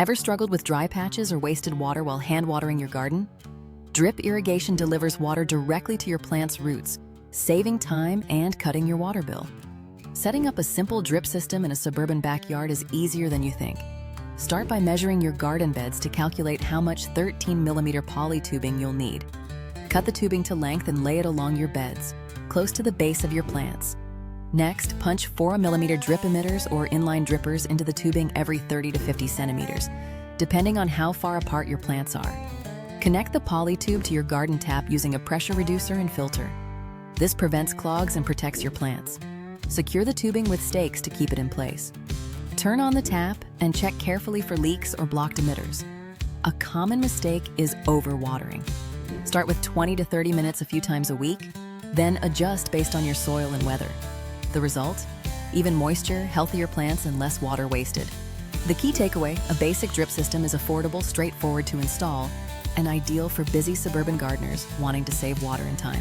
Ever struggled with dry patches or wasted water while hand watering your garden? Drip irrigation delivers water directly to your plant's roots, saving time and cutting your water bill. Setting up a simple drip system in a suburban backyard is easier than you think. Start by measuring your garden beds to calculate how much 13mm poly tubing you'll need. Cut the tubing to length and lay it along your beds, close to the base of your plants. Next, punch 4mm drip emitters or inline drippers into the tubing every 30 to 50 centimeters, depending on how far apart your plants are. Connect the poly tube to your garden tap using a pressure reducer and filter. This prevents clogs and protects your plants. Secure the tubing with stakes to keep it in place. Turn on the tap and check carefully for leaks or blocked emitters. A common mistake is overwatering. Start with 20 to 30 minutes a few times a week, then adjust based on your soil and weather. The result? Even moisture, healthier plants, and less water wasted. The key takeaway, a basic drip system is affordable, straightforward to install, and ideal for busy suburban gardeners wanting to save water and time.